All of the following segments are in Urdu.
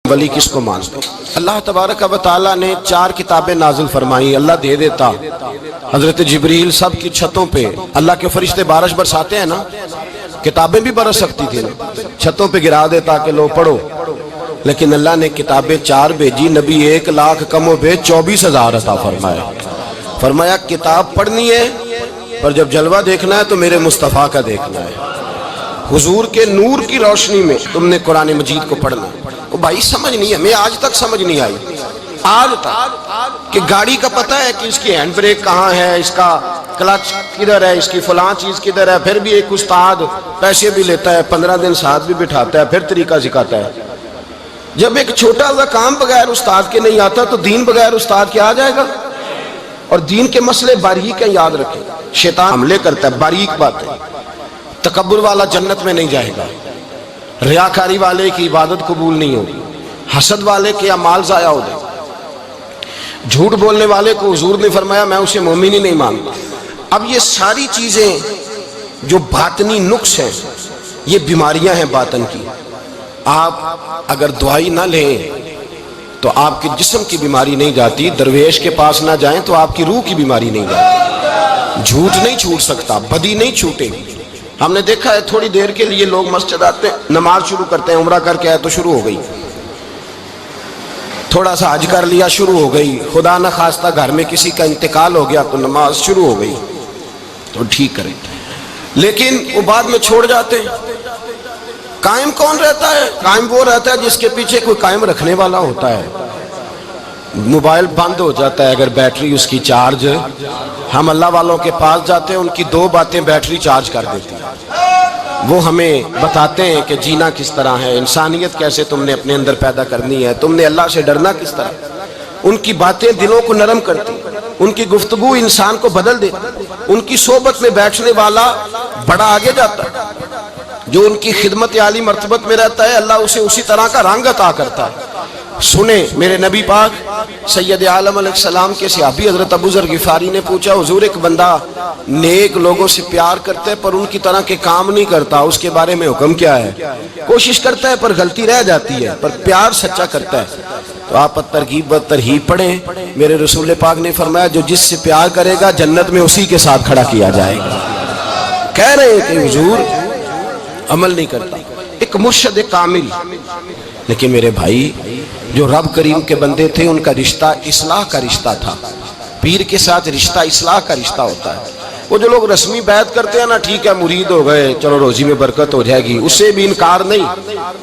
ولی کس کو مانتے ہیں؟ اللہ تبارک و تعالیٰ نے 4 کتابیں نازل فرمائی، اللہ دے دیتا حضرت جبریل سب کی چھتوں پہ، اللہ کے فرشتے بارش برساتے ہیں نا، کتابیں بھی برس سکتی تھی نا، چھتوں پہ گرا دیتا کہ لو پڑھو، لیکن اللہ نے کتابیں 4 بھیجی، نبی 1 لاکھ کم و بیش 24,000 عطا فرمایا۔ فرمایا کتاب پڑھنی ہے پر جب جلوہ دیکھنا ہے تو میرے مصطفیٰ کا دیکھنا ہے، حضور کے نور کی روشنی میں تم نے قرآن مجید کو پڑھنا ہے۔ وہ بھائی سمجھ نہیں ہے، میں آج تک سمجھ نہیں آئی آج تک کہ گاڑی کا پتہ ہے کہ اس کی ہینڈ بریک کہاں ہے، اس کا کلچ کدھر ہے، اس کی فلاں چیز کدھر ہے، پھر بھی ایک استاد پیسے بھی لیتا ہے، 15 دن ساتھ بھی بٹھاتا ہے، پھر طریقہ سکھاتا ہے۔ جب ایک چھوٹا سا کام بغیر استاد کے نہیں آتا تو دین بغیر استاد کے آ جائے گا؟ اور دین کے مسئلے باریک ہیں، یاد رکھیں، شیطان حملے کرتا ہے، باریک بات ہے۔ تکبر والا جنت میں نہیں جائے گا، ریاکاری والے کی عبادت قبول نہیں ہوگی، حسد والے کے اعمال ضائع ہو جائے، جھوٹ بولنے والے کو حضور نے فرمایا میں اسے مومن ہی نہیں مانتا۔ اب یہ ساری چیزیں جو باطنی نقص ہیں، یہ بیماریاں ہیں باطن کی، آپ اگر دوائی نہ لیں تو آپ کے جسم کی بیماری نہیں جاتی، درویش کے پاس نہ جائیں تو آپ کی روح کی بیماری نہیں جاتی، جھوٹ نہیں چھوٹ سکتا، بدی نہیں چھوٹے گی۔ ہم نے دیکھا ہے تھوڑی دیر کے لیے لوگ مسجد آتے ہیں، نماز شروع کرتے ہیں، عمرہ کر کے آئے تو شروع ہو گئی، تھوڑا سا حج کر لیا شروع ہو گئی، خدا نہ خواستہ گھر میں کسی کا انتقال ہو گیا تو نماز شروع ہو گئی، تو ٹھیک کریں، لیکن وہ بعد میں چھوڑ جاتے ہیں۔ قائم کون رہتا ہے؟ قائم وہ رہتا ہے جس کے پیچھے کوئی قائم رکھنے والا ہوتا ہے۔ موبائل بند ہو جاتا ہے اگر بیٹری اس کی چارج، ہم اللہ والوں کے پاس جاتے ہیں، ان کی 2 باتیں بیٹری چارج کر دیتی ہیں، وہ ہمیں بتاتے ہیں کہ جینا کس طرح ہے، انسانیت کیسے تم نے اپنے اندر پیدا کرنی ہے، تم نے اللہ سے ڈرنا کس طرح۔ ان کی باتیں دلوں کو نرم کرتی، ان کی گفتگو انسان کو بدل دیتی، ان کی صحبت میں بیٹھنے والا بڑا آگے جاتا ہے، جو ان کی خدمت عالی مرتبت میں رہتا ہے اللہ اسے اسی طرح کا رنگ عطا کرتا ہے۔ سنیں، میرے نبی پاک سید عالم علیہ السلام کے صحابی حضرت ابو ذر غفاری نے پوچھا حضور ایک بندہ نیک لوگوں سے پیار کرتا ہے پر ان کی طرح کے کام نہیں کرتا، اس کے بارے میں حکم کیا ہے؟ کوشش کرتا ہے پر غلطی رہ جاتی ہے، پر پیار سچا کرتا ہے، تو آپ ترغیب و ترہیب پڑھیں۔ میرے رسول پاک نے فرمایا جو جس سے پیار کرے گا جنت میں اسی کے ساتھ کھڑا کیا جائے گا۔ کہہ رہے ہیں کہ حضور عمل نہیں کرتا، ایک مرشد کامل، لیکن میرے بھائی جو رب کریم کے بندے تھے ان کا رشتہ اصلاح کا رشتہ تھا، پیر کے ساتھ رشتہ اصلاح کا رشتہ ہوتا ہے۔ وہ جو لوگ رسمی بیعت کرتے ہیں نا، ٹھیک ہے مرید ہو گئے چلو روزی میں برکت ہو جائے گی، اس سے بھی انکار نہیں۔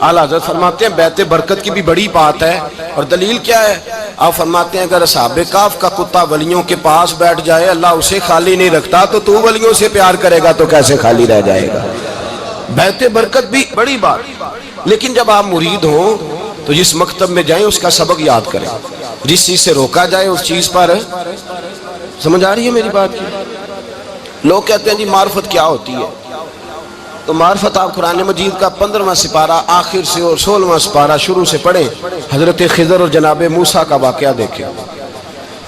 اعلیٰ حضرت فرماتے ہیں بیعت برکت کی بھی بڑی بات ہے، اور دلیل کیا ہے؟ آپ فرماتے ہیں اگر اصحاب کہف کا کتا ولیوں کے پاس بیٹھ جائے اللہ اسے خالی نہیں رکھتا، تو ولیوں سے پیار کرے گا تو کیسے خالی رہ جائے گا؟ بیعت برکت بھی بڑی بات، لیکن جب آپ مرید ہوں تو جس مکتب میں جائیں اس کا سبق یاد کریں، جس چیز سے روکا جائے اس چیز پر، سمجھ آ رہی ہے میری بات کی؟ لوگ کہتے ہیں جی معرفت کیا ہوتی ہے، تو معرفت آپ قرآن مجید کا 15واں سپارہ آخر سے اور 16واں سپارہ شروع سے پڑھیں، حضرت خضر اور جناب موسیٰ کا واقعہ دیکھیں،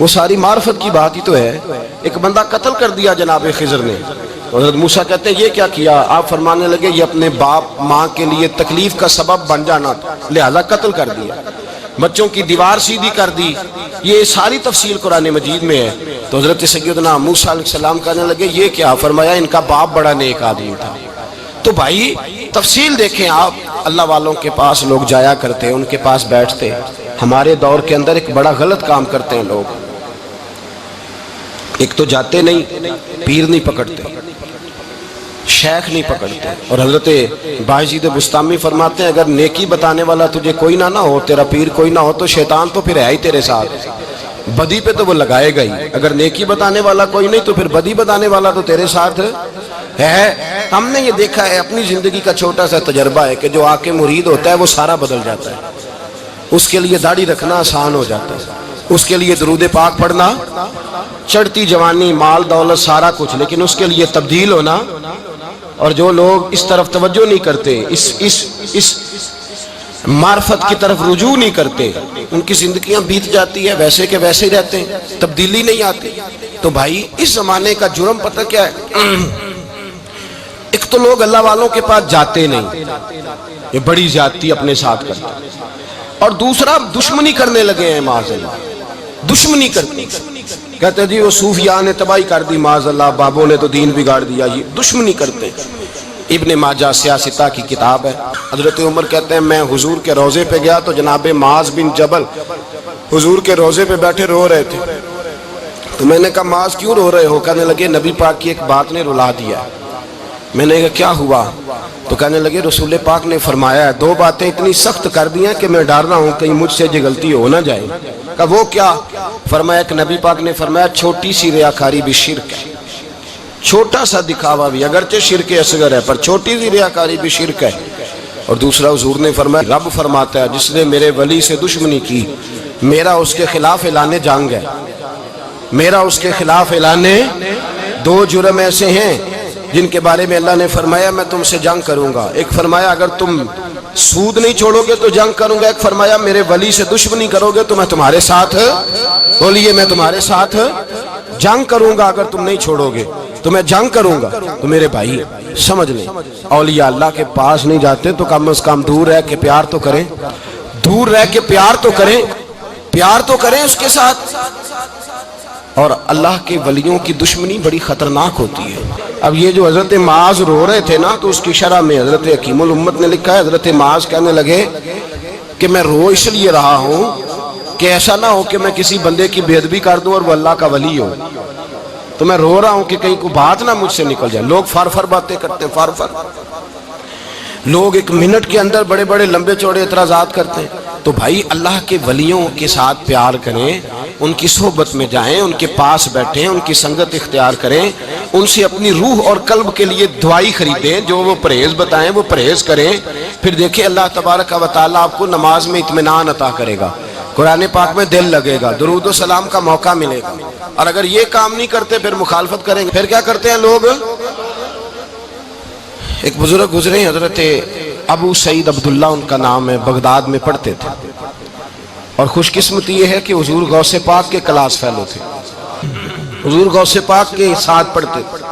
وہ ساری معرفت کی بات ہی تو ہے۔ ایک بندہ قتل کر دیا جناب خضر نے، حضرت موسیٰ کہتے ہیں یہ کیا کیا؟ آپ فرمانے لگے یہ اپنے باپ ماں کے لیے تکلیف کا سبب بن جانا تھا لہذا قتل کر دیا، بچوں کی دیوار سیدھی کر دی، یہ ساری تفصیل قرآن مجید میں ہے۔ تو حضرت سیدنا موسیٰ علیہ السلام کہنے لگے یہ کیا؟ فرمایا ان کا باپ بڑا نیک آدمی تھا۔ تو بھائی تفصیل دیکھیں آپ، اللہ والوں کے پاس لوگ جایا کرتے، ان کے پاس بیٹھتے۔ ہمارے دور کے اندر ایک بڑا غلط کام کرتے ہیں لوگ، ایک تو جاتے نہیں، پیر نہیں پکڑتے، شیخ نہیں پکڑتے، اور حضرت باجید بستامی فرماتے ہیں اگر نیکی بتانے والا تجھے کوئی نہ ہو، تیرا پیر کوئی نہ ہو، تو شیطان تو پھر ہے ہی تیرے ساتھ، بدی پہ تو وہ لگائے گا ہی۔ اگر نیکی بتانے والا کوئی نہیں تو پھر بدی بتانے والا تو تیرے ساتھ ہے۔ ہم نے یہ دیکھا ہے، اپنی زندگی کا چھوٹا سا تجربہ ہے کہ جو آ کے مرید ہوتا ہے وہ سارا بدل جاتا ہے، اس کے لیے داڑھی رکھنا آسان ہو جاتا ہے، اس کے لیے درود پاک پڑھنا، چڑھتی جوانی مال دولت سارا کچھ، لیکن اس کے لیے تبدیل ہونا، اور جو لوگ اس طرف توجہ نہیں کرتے، اس معرفت کی طرف رجوع نہیں کرتے، ان کی زندگیاں بیت جاتی ہے ویسے کہ ویسے ہی رہتے ہیں، تبدیلی نہیں آتی۔ تو بھائی اس زمانے کا جرم پتہ کیا ہے؟ ایک تو لوگ اللہ والوں کے پاس جاتے نہیں، یہ بڑی زیادتی اپنے ساتھ کرتے، اور دوسرا دشمنی کرنے لگے ہیں معاذ اللہ، دشمنی کرتے کہتے جی وہ صوفیاء نے تباہی کر دی معاذ اللہ، بابوں نے تو دین بگاڑ دیا، یہ دشمنی کرتے ہیں۔ ابن ماجہ سیاستہ کی کتاب ہے۔ حضرت عمر کہتے ہیں میں حضور کے روضے پہ گیا تو جناب معاذ بن جبل حضور کے روضے پہ بیٹھے رو رہے تھے، تو میں نے کہا معاذ کیوں رو رہے ہو؟ کہنے لگے نبی پاک کی ایک بات نے رلا دیا۔ میں نے کہا کیا ہوا؟ تو کہنے لگے رسول پاک نے فرمایا ہے، دو باتیں اتنی سخت کر دی ہیں کہ میں ڈر رہا ہوں کہیں مجھ سے یہ غلطی ہو نہ جائے۔ کہا وہ کیا؟ فرمایا کہ نبی پاک نے فرمایا چھوٹی سی ریاکاری بھی شرک ہے، چھوٹا سا دکھاوا بھی، اگرچہ شرک اصغر ہے پر چھوٹی سی ریاکاری بھی شرک ہے۔ اور دوسرا حضور نے فرمایا رب فرماتا ہے جس نے میرے ولی سے دشمنی کی میرا اس کے خلاف اعلان جنگ ہے، میرا اس کے خلاف اعلان۔ دو جرم ایسے ہیں جن کے بارے میں اللہ نے فرمایا میں تم سے جنگ کروں گا، ایک فرمایا اگر تم سود نہیں چھوڑو گے تو جنگ کروں گا، ایک فرمایا میرے ولی سے دشمنی کرو گے تو میں تمہارے ساتھ، بولیے میں تمہارے ساتھ جنگ کروں گا، اگر تم نہیں چھوڑو گے تو میں جنگ کروں گا۔ تو میرے بھائی سمجھ لیں اولیاء اللہ کے پاس نہیں جاتے تو کم از کم دور رہ کے پیار تو کریں، دور رہ کے پیار تو کریں، پیار تو کریں اس کے ساتھ۔ اور اللہ کے ولیوں کی دشمنی بڑی خطرناک ہوتی ہے۔ اب یہ جو حضرت معاذ رو رہے تھے نا تو اس کی شرح میں حضرت حکیم الامت نے لکھا ہے حضرت معاذ کہنے لگے کہ میں رو اس لیے رہا ہوں کہ ایسا نہ ہو کہ میں کسی بندے کی بے ادبی کر دوں اور وہ اللہ کا ولی ہو، تو میں رو رہا ہوں کہ کہیں کوئی بات نہ مجھ سے نکل جائے۔ لوگ فار باتیں کرتے ہیں، فار لوگ ایک منٹ کے اندر بڑے بڑے لمبے چوڑے اعتراضات کرتے ہیں۔ تو بھائی اللہ کے ولیوں کے ساتھ پیار کریں، ان کی صحبت میں جائیں، ان کے پاس بیٹھیں، ان کی سنگت اختیار کریں، ان سے اپنی روح اور قلب کے لیے دوائی خریدیں، جو وہ پرہیز بتائیں وہ پرہیز کریں، پھر دیکھیں اللہ تبارک و تعالیٰ آپ کو نماز میں اطمینان عطا کرے گا، قرآن پاک میں دل لگے گا، درود و سلام کا موقع ملے گا۔ اور اگر یہ کام نہیں کرتے پھر مخالفت کریں گے، پھر کیا کرتے ہیں لوگ؟ ایک بزرگ گزرے ہیں حضرت ابو سعید عبداللہ ان کا نام ہے، بغداد میں پڑھتے تھے، اور خوش قسمتی یہ ہے کہ حضور غوث پاک کے کلاس فیلو تھے، حضور غوث پاک کے ساتھ پڑھتے تھے۔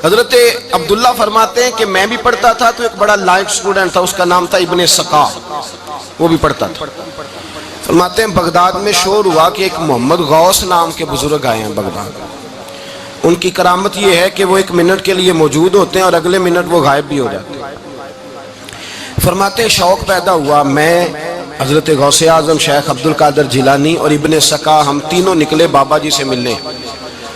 حضرت عبداللہ فرماتے ہیں کہ میں بھی پڑھتا تھا تو ایک بڑا لائق سٹوڈنٹ تھا، اس کا نام تھا ابن سقا، وہ بھی پڑھتا تھا۔ فرماتے ہیں بغداد میں شور ہوا کہ ایک محمد غوث نام کے بزرگ آئے ہیں بغداد۔ ان کی کرامت یہ ہے کہ وہ ایک منٹ کے لیے موجود ہوتے ہیں اور اگلے منٹ وہ غائب بھی ہو جاتے ہیں۔ فرماتے ہیں شوق پیدا ہوا، میں حضرت غوث اعظم شیخ عبد القادر جیلانی اور ابن سقا ہم تینوں نکلے بابا جی سے ملنے،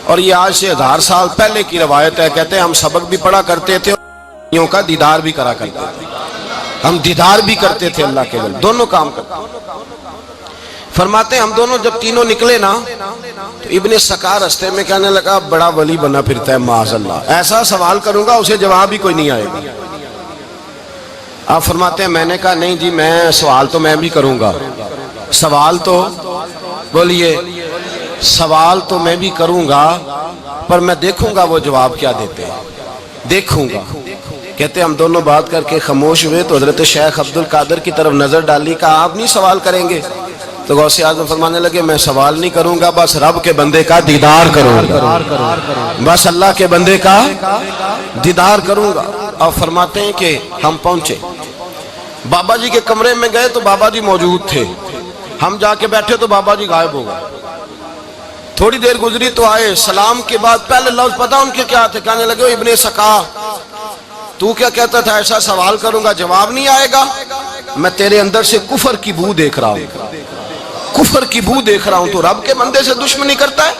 اور یہ آج سے 1000 سال پہلے کی روایت ہے۔ کہتے ہیں ہم سبق بھی پڑھا کرتے تھے اور کا دیدار بھی کرا کرتے تھے، ہم دیدار بھی کرتے تھے اللہ کے ولی، دونوں کام کرتے۔ فرماتے ہیں ہم دونوں جب تینوں نکلے نا تو ابن سقا رستے میں کہنے لگا بڑا ولی بنا پھرتا ہے معاذ اللہ، ایسا سوال کروں گا اسے جواب ہی کوئی نہیں آئے گا۔ آپ فرماتے ہیں میں نے کہا نہیں جی میں سوال تو میں بھی کروں گا، سوال تو بولیے سوال تو میں بھی کروں گا، پر میں دیکھوں گا وہ جواب کیا دیتے ہیں، دیکھوں گا۔ کہتے ہم دونوں بات کر کے خاموش ہوئے تو حضرت شیخ عبد القادر کی طرف نظر ڈالی، کہا آپ نہیں سوال کریں گے؟ تو غوث اعظم فرمانے لگے میں سوال نہیں کروں گا، بس رب کے بندے کا دیدار کروں گا، بس اللہ کے بندے کا دیدار کروں گا۔ اور فرماتے ہیں کہ ہم پہنچے بابا جی کے کمرے میں گئے تو بابا جی موجود تھے، ہم جا کے بیٹھے تو بابا جی غائب ہو گئے۔ تھوڑی دیر گزری تو آئے، سلام کے بعد پہلے لفظ پتہ ان کے کیا تھے؟ کہنے لگے ابن سقا تو کیا کہتا تھا ایسا سوال کروں گا جواب نہیں آئے گا؟ میں تیرے اندر سے کفر کی بو دیکھ رہا ہوں، کفر کی بو دیکھ رہا ہوں، تو رب کے بندے سے دشمنی کرتا ہے۔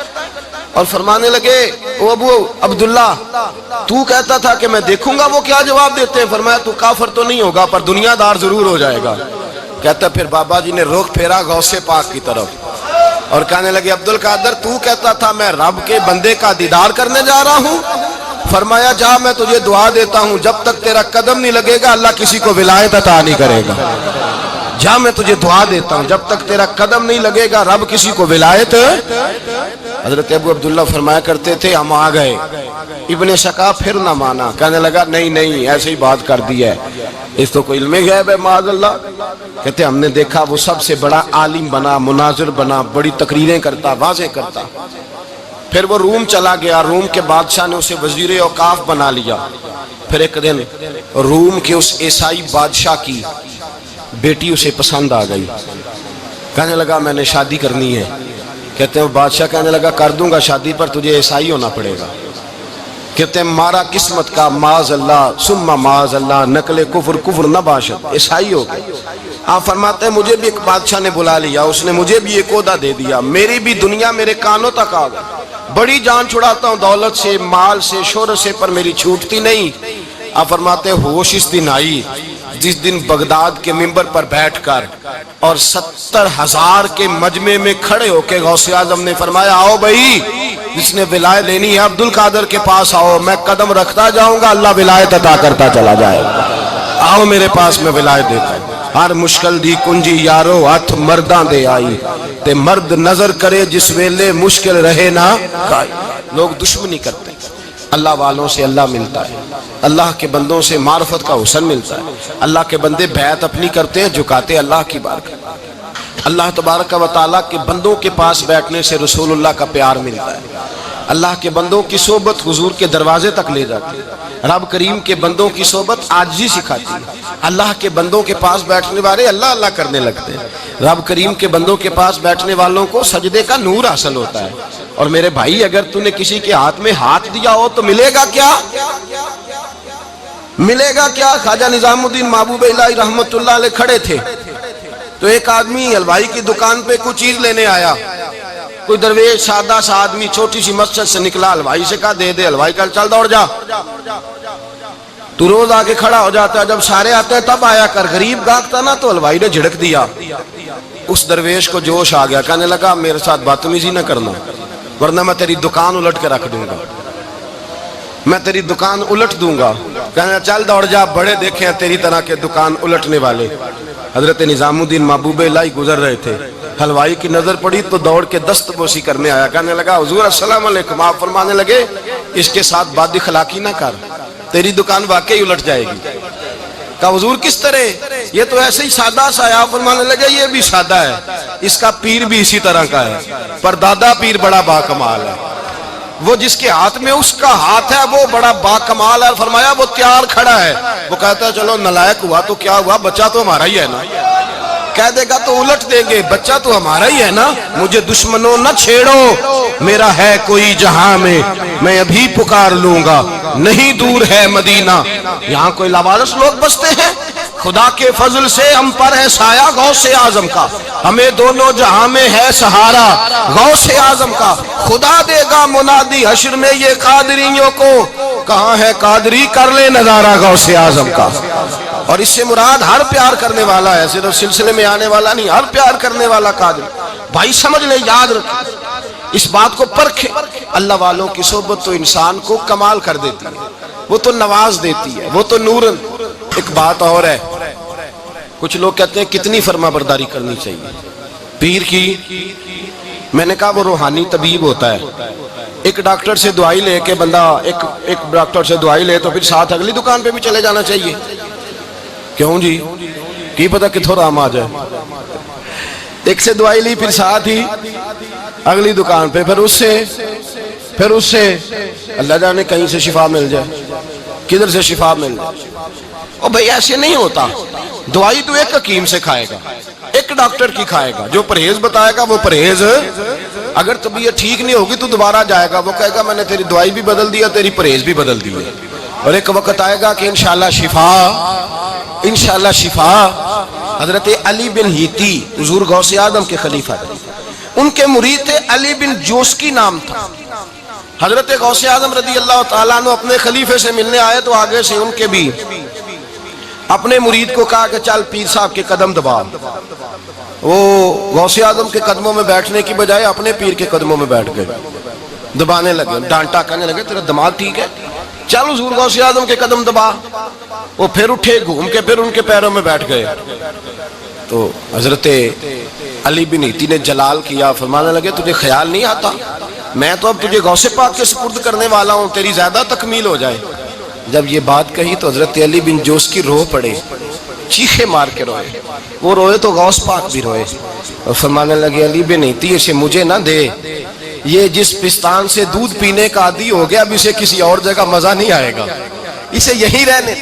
اور فرمانے لگے او ابو عبداللہ تو کہتا تھا کہ میں دیکھوں گا وہ کیا جواب دیتے ہیں۔ فرمایا تو کافر تو نہیں ہوگا پر دنیا دار ضرور ہو جائے گا۔ کہتا پھر بابا جی نے رخ پھیرا غوث پاک کی طرف اور کہنے لگے عبد القادر تو کہتا تھا میں رب کے بندے کا دیدار کرنے جا رہا ہوں، فرمایا جا میں تجھے دعا دیتا ہوں جب تک تیرا قدم نہیں لگے گا اللہ کسی کو ولایت عطا نہیں کرے گا، جا میں تجھے دعا دیتا ہوں جب تک تیرا قدم نہیں لگے گا رب کسی کو ولایت۔ حضرت ابو عبداللہ فرمایا کرتے تھے ہم آ گئے، ابن سقا پھر نہ مانا، کہنے لگا نہیں نہیں ایسے ہی بات کر دی ہے، اس تو کوئی علم غیب ہے معاذ اللہ۔ کہتے ہم نے دیکھا وہ سب سے بڑا عالم بنا، مناظر بنا، بڑی تقریریں کرتا، واضح کرتا۔ پھر وہ روم چلا گیا، روم کے بادشاہ نے اسے وزیر اوقاف بنا لیا۔ پھر ایک دن روم کے اس عیسائی بادشاہ کی بیٹی اسے پسند آ گئی، کہنے لگا میں نے شادی کرنی ہے. کہتے ہیں بادشاہ کہنے لگا کر دوں گا شادی، پر تجھے عیسائی ہونا پڑے گا. کہتے ہیں مارا قسمت کا معاذ اللہ ثم معاذ اللہ، نقل کفر کفر نہ باشد، عیسائی ہو گئے. آپ فرماتے ہیں مجھے بھی ایک بادشاہ نے بلا لیا، اس نے مجھے بھی ایک عہدہ دے دیا، میری بھی دنیا میرے کانوں تک آ گئی، بڑی جان چھڑاتا ہوں دولت سے، مال سے، شہرت سے، پر میری چھوٹتی نہیں. آپ فرماتے ہیں ہوش اس دن آئی جس دن بغداد کے منبر پر بیٹھ کر اور 70,000 کے مجمع میں کھڑے ہو کے غوث اعظم نے فرمایا آؤ بھائی، جس نے ولایت لینی ہے عبد القادر کے پاس آؤ، میں قدم رکھتا جاؤں گا، اللہ ولایت عطا کرتا چلا جائے گا. آؤ میرے پاس، میں ولایت دیتا ہوں. ہر مشکل دی کنجی یارو ہاتھ مرداں دے آئی، تے مرد نظر کرے جس ویلے مشکل رہے نہ کائی. لوگ دشمنی کرتے ہیں، اللہ والوں سے اللہ ملتا ہے، اللہ کے بندوں سے معرفت کا حسن ملتا ہے. اللہ کے بندے بیعت اپنی کرتے ہیں، جھکاتے اللہ کی بارگاہ. اللہ تبارک و تعالیٰ کے بندوں کے پاس بیٹھنے سے رسول اللہ کا پیار ملتا ہے. اللہ کے بندوں کی صحبت حضور کے دروازے تک لے جاتی ہے. رب کریم کے بندوں کی صحبت عاجزی سکھاتی ہے. اللہ کے بندوں کے پاس بیٹھنے والے اللہ اللہ کرنے لگتے ہیں. رب کریم کے بندوں کے پاس بیٹھنے والوں کو سجدے کا نور حاصل ہوتا ہے. اور میرے بھائی اگر تو نے کسی کے ہاتھ میں ہاتھ دیا ہو تو ملے گا کیا؟ ملے گا کیا؟ خواجہ نظام الدین محبوب الہی رحمت اللہ علیہ کھڑے تھے تو ایک آدمی حلوائی کی دکان پہ کچھ چیز لینے آیا. کوئی درویش سادہ سا آدمی چھوٹی سی مسجد سے نکلا، حلوائی سے کہا دے دے. حلوائی کہا چل دوڑ جا، تو روز آگے کھڑا ہو جاتا ہے، جب سارے آتے ہیں تب آیا کر. غریب گاہک تھا نا تو حلوائی نے جھڑک دیا. اس درویش کو جوش آ گیا، کہنے لگا میرے ساتھ بدتمیزی نہ کرنا ورنہ میں تیری دکان الٹ کے رکھ دوں گا، میں تیری دکان الٹ دوں گا. کہنے چل دوڑ جا، بڑے دیکھے ہیں تیری طرح کے دکان الٹنے والے. حضرت نظام الدین محبوب الہی گزر رہے تھے، حلوائی کی نظر پڑی تو دوڑ کے دست بوسی کرنے آیا. کہنے لگا حضور السلام علیکم. آپ فرمانے لگے اس کے ساتھ بد اخلاقی نہ کر، تیری دکان واقعی الٹ جائے گی. کہا حضور کس طرح؟ یہ تو ایسے ہی سادہ سا ہے. آپ فرمانے لگے یہ بھی سادہ ہے، اس کا پیر بھی اسی طرح کا ہے، پر دادا پیر بڑا باکمال ہے. وہ جس کے ہاتھ میں اس کا ہاتھ ہے وہ بڑا باکمال ہے. فرمایا وہ تیار کھڑا ہے. وہ کہتا ہے چلو نالائق ہوا تو کیا ہوا، بچہ تو ہمارا ہی ہے نا. کہہ دے گا تو الٹ دیں گے، بچہ تو ہمارا ہی ہے نا. مجھے دشمنوں نہ چھیڑو، میرا ہے کوئی جہاں میں ابھی پکار لوں گا، نہیں دور ہے مدینہ. یہاں کوئی لاوارث لوگ بستے ہیں، خدا کے فضل سے ہم پر ہے سایہ غوث اعظم کا، ہمیں دونوں جہاں میں ہے سہارا غوث اعظم کا. خدا دے گا منادی حشر میں یہ قادریوں کو، کہاں ہے قادری کر لے نظارہ غوث اعظم کا. اور اس سے مراد ہر پیار کرنے والا ہے، صرف سلسلے میں آنے والا نہیں، ہر پیار کرنے والا قادر. بھائی سمجھ لیں، یاد رکھیں، اس بات کو پرکھیں. اللہ والوں کی صحبت تو انسان کو کمال کر دیتی ہے، وہ تو نواز دیتی ہے، وہ تو نور. ایک بات اور ہے، کچھ لوگ کہتے ہیں کتنی فرما برداری کرنی چاہیے پیر کی. میں نے کہا وہ روحانی طبیب ہوتا ہے. ایک ڈاکٹر سے دوائی لے کے بندہ ایک ڈاکٹر سے دوائی لے تو پھر ساتھ اگلی دکان پہ بھی چلے جانا چاہیے. کیوں جی؟ کی پتہ کتھوں رام آ جائے. ایک سے دوائی لی پھر ساتھ ہی اگلی دکان پہ، پھر اس سے اللہ جانے کہیں سے شفا مل جائے، کدھر سے شفا مل جائے. اور بھئی ایسے نہیں ہوتا. دوائی تو ایک حکیم سے کھائے گا، ایک ڈاکٹر کی کھائے گا، جو پرہیز بتائے گا وہ پرہیز. اگر طبیعت ٹھیک نہیں ہوگی تو دوبارہ جائے گا، وہ کہے گا میں نے تیری دوائی بھی بدل دیا، تیری پرہیز بھی بدل دی. اور ایک وقت آئے گا کہ انشاءاللہ شفا. حضرت علی بن ہیتی حضور غوث اعظم کے خلیفہ تھے، ان کے مرید تھے علی بن جوسکی نام تھا. حضرت غوث اعظم رضی اللہ تعالیٰ عنہ اپنے خلیفے سے ملنے آئے تو آگے سے ان کے بھی اپنے مرید کو کہا کہ چل پیر صاحب کے قدم دبا. وہ غوث اعظم کے قدموں میں بیٹھنے کی بجائے اپنے پیر کے قدموں میں بیٹھ گئے، دبانے لگے، ڈانٹا، کہنے لگے تیرا دماغ ٹھیک ہے، چل حضور غوث اعظم کے قدم دبا. وہ پھر اٹھے، گھوم کے پھر ان کے پیروں میں بیٹھ گئے. تو حضرت علی بن ہیتی نے جلال کیا، فرمانے لگے تجھے خیال نہیں آتا میں تو اب تجھے غوث پاک کے سپرد کرنے والا ہوں، تیری زیادہ تکمیل ہو جائے. جب یہ بات کہی تو حضرت علی بن جوسکی رو پڑے، چیخے مار کے روئے. وہ روئے تو غوث پاک بھی روئے اور فرمانے لگے علی بن ہیتی اسے مجھے نہ دے، یہ جس پستان سے دودھ پینے کا عادی ہو گیا اب اسے کسی اور جگہ مزہ نہیں آئے گا، اسے یہیں رہنے،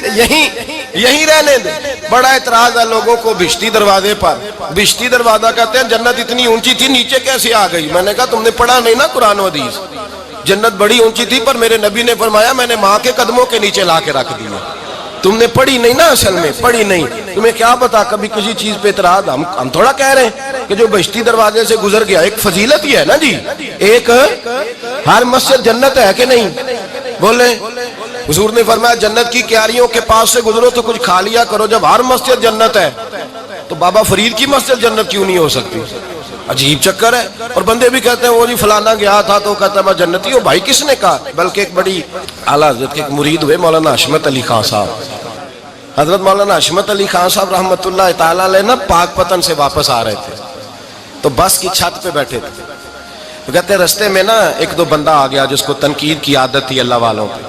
یہیں رہنے دیں. بڑا اعتراض ہے لوگوں کو بہشتی دروازے پر. بہشتی دروازہ کہتے ہیں جنت اتنی اونچی تھی نیچے کیسے آ گئی؟ میں نے کہا تم نے پڑھا نہیں نا قرآن و حدیث. جنت بڑی اونچی تھی پر میرے نبی نے فرمایا میں نے ماں کے قدموں کے نیچے لا کے رکھ دیا. تم نے پڑھی نہیں نا، اصل میں پڑھی نہیں. تمہیں کیا پتا کبھی کسی چیز پہ اعتراض. ہم تھوڑا کہہ رہے ہیں کہ جو بہشتی دروازے سے گزر گیا ایک فضیلت ہی ہے نا جی. ایک ہر مسجد جنت ہے کہ نہیں؟ بولے. حضور نے فرمایا جنت کی کیاریوں کے پاس سے گزرو تو کچھ کھا لیا کرو. جب ہر مسجد جنت ہے تو بابا فرید کی مسجد جنت کیوں نہیں ہو سکتی؟ عجیب چکر ہے. اور بندے بھی کہتے ہیں وہ جی فلانا گیا تھا تو کہتا ہے میں جنتی ہوں. بھائی کس نے کہا؟ بلکہ ایک بڑی اعلیٰ حضرت کے ایک مرید ہوئے مولانا حشمت علی خان صاحب. حضرت مولانا حشمت علی خان صاحب رحمۃ اللہ تعالیٰ علیہ نا پاک پتن سے واپس آ رہے تھے تو بس کی چھت پہ بیٹھے تھے. تو کہتے ہیں رستے میں نا ایک دو بندہ آ گیا جس کو تنقید کی عادت تھی اللہ والوں پہ.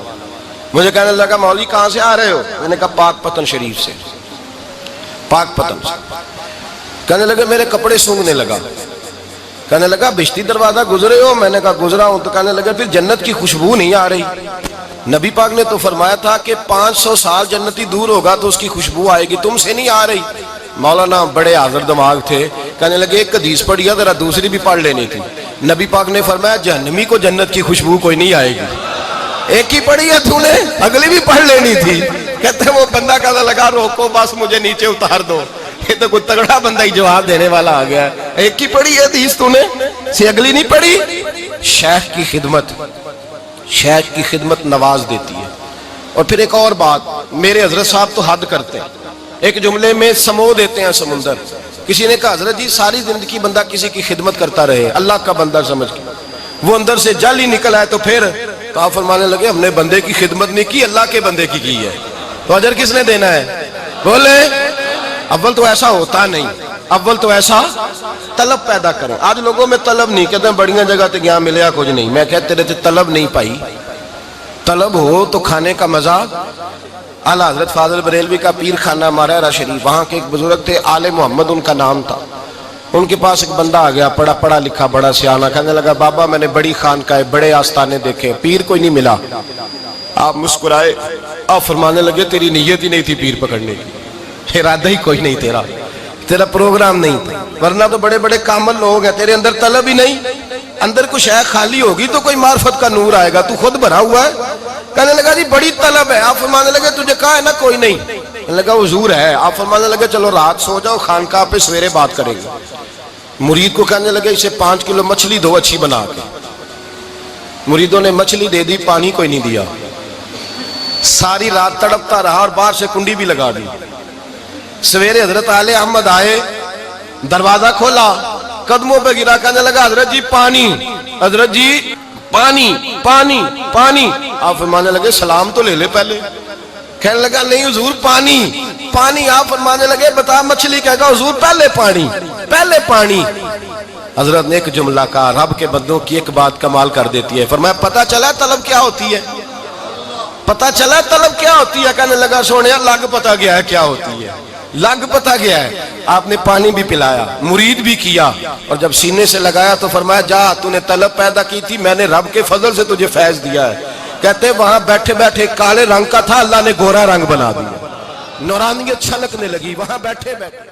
مجھے کہنے لگا مولوی کہاں سے آ رہے ہو؟ میں نے کہا پاک پتن شریف سے. پاک پتن سے. کہنے لگے میرے کپڑے سونگنے لگا. کہنے لگا بہشتی دروازہ گزرے ہو؟ میں نے کہا گزرا ہوں. تو کہنے لگا پھر جنت کی خوشبو نہیں آ رہی؟ نبی پاک نے تو فرمایا تھا کہ 500 سال جنتی دور ہوگا تو اس کی خوشبو آئے گی، تم سے نہیں آ رہی. مولانا بڑے حاضر دماغ تھے. کہنے لگے ایک حدیث پڑھی ہے ذرا دوسری بھی پڑھ لینی تھی. نبی پاک نے فرمایا جہنمی کو جنت کی خوشبو کوئی نہیں آئے گی. ایک ہی پڑھی ہے تو نے، اگلی بھی پڑھ لینی تھی. کہتے وہ بندہ کہنے لگا روکو بس مجھے نیچے اتار دو. یہ تو کوئی تگڑا بندہ ہی جواب دینے والا آ گیا. ایک ہی پڑھی ہے حدیث تو نے، سے اگلی نہیں پڑھی. شیخ کی خدمت، شیخ کی خدمت نواز دیتی ہے. اور پھر ایک اور بات، میرے حضرت صاحب تو حد کرتے ہیں. ایک جملے میں سمو دیتے ہیں سمندر. کسی نے کہا حضرت جی ساری زندگی بندہ کسی کی خدمت کرتا رہے اللہ کا بندہ سمجھ کے، وہ اندر سے جل ہی نکل آئے تو پھر تو آپ فرمانے لگے ہم نے بندے کی خدمت نہیں کی، اللہ کے بندے کی ہے. تو اجر کس نے دینا ہے؟ بولے. اول تو ایسا ہوتا نہیں، اول تو ایسا طلب پیدا کریں. آج لوگوں میں طلب نہیں، کہتے ہیں بڑیاں جگہ تے گیا ملیا کچھ نہیں. میں کہتے رہتے طلب نہیں پائی. طلب ہو تو کھانے کا مزہ. اعلیٰ حضرت فاضل بریلوی کا پیر خانہ مارہرہ شریف، وہاں کے ایک بزرگ تھے آل محمد ان کا نام تھا. ان کے پاس ایک بندہ آ گیا پڑھا لکھا بڑا سیانہ. کہنے لگا بابا میں نے بڑی خانقاہیں بڑے آستانے دیکھے، پیر کوئی نہیں ملا. آپ مسکرائے. آپ فرمانے لگے تیری نیت ہی نہیں تھی پیر پکڑنے کی، ارادہ ہی کوئی نہیں تیرا پروگرام نہیں تھا. ورنہ تو بڑے بڑے کامل لوگ ہیں، تیرے اندر طلب ہی نہیں. اندر کچھ ہے خالی ہوگی تو کوئی معرفت کا نور آئے گا، تو خود بھرا ہوا ہے. کہنے لگا جی بڑی طلب ہے. آپ فرمانے لگے تجھے کہا ہے نا کوئی نہیں؟ کہنے لگا حضور ہے. آپ فرمانے لگے چلو رات سو جاؤ خانقاہ پہ سویرے بات کریں گے. مرید کو کہنے لگے اسے 5 کلو مچھلی دو اچھی بنا کے. مریدوں نے مچھلی دے دی، پانی کوئی نہیں دیا. ساری رات تڑپتا رہا اور باہر سے کنڈی بھی لگا دی. سویرے حضرت آل احمد آئے، دروازہ کھولا، قدموں پہ گرا. کہنے لگا حضرت جی پانی، حضرت جی پانی پانی پانی. آپ فرمانے لگے سلام تو لے لے پہلے. کہنے لگا نہیں حضور پانی پانی. آپ فرمانے لگے بتا مچھلی کہے گا حضور پہلے پانی پہلے پانی. حضرت نے ایک جملہ کہا، رب کے بندوں کی ایک بات کمال کر دیتی ہے. فرمایا پتہ چلا طلب کیا ہوتی ہے؟ پتہ چلا طلب کیا ہوتی ہے؟ کہنے لگا سونے لگ پتہ گیا ہے کیا ہوتی ہے، لگ پتہ گیا ہے. آپ نے پانی بھی پلایا، مرید بھی کیا، اور جب سینے سے لگایا تو فرمایا جا تو نے طلب پیدا کی تھی، میں نے رب کے فضل سے تجھے فیض دیا ہے. کہتے وہاں بیٹھے بیٹھے کالے رنگ کا تھا، اللہ نے گورا رنگ بنا دیا، نورانیت چھلکنے لگی وہاں بیٹھے بیٹھے.